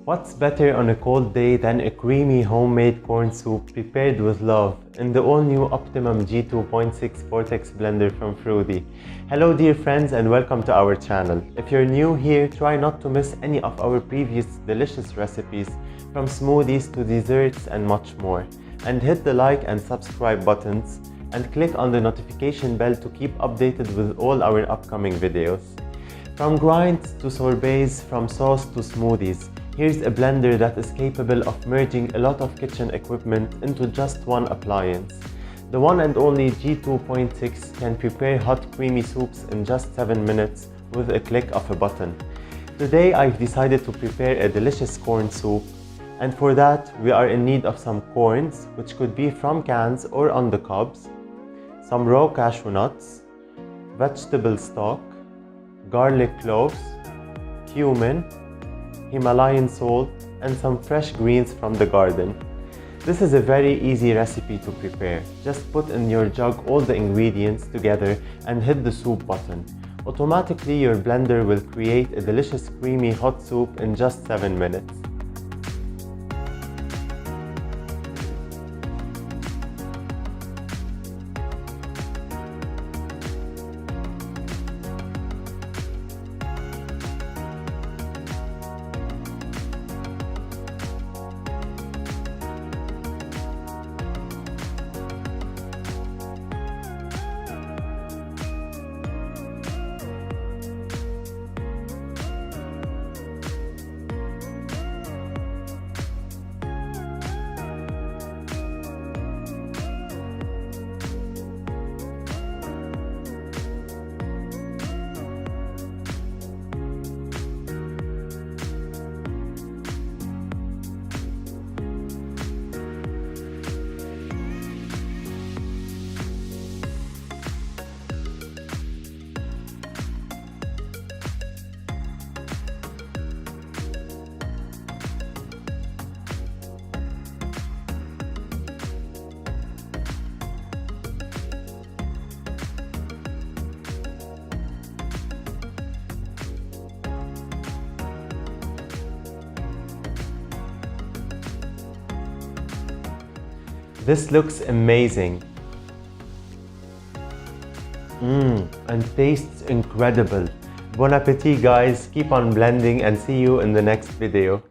What's better on a cold day than a creamy homemade corn soup prepared with love in the all-new Optimum G2.6 Vortex blender from Froothie? Hello dear friends and welcome to our channel. If you're new here, try not to miss any of our previous delicious recipes from smoothies to desserts and much more. And hit the like and subscribe buttons and click on the notification bell to keep updated with all our upcoming videos. From grinds to sorbets, from sauce to smoothies, here's a blender that is capable of merging a lot of kitchen equipment into just one appliance. The one and only G2.6 can prepare hot creamy soups in just 7 minutes with a click of a button. Today I've decided to prepare a delicious corn soup, and for that we are in need of some corns, which could be from cans or on the cobs, some raw cashew nuts, vegetable stock, garlic cloves, cumin, Himalayan salt, and some fresh greens from the garden. This is a very easy recipe to prepare. Just put in your jug all the ingredients together and hit the soup button. Automatically your blender will create a delicious creamy hot soup in just 7 minutes. This looks amazing. And tastes incredible. Bon appetit guys, keep on blending and see you in the next video.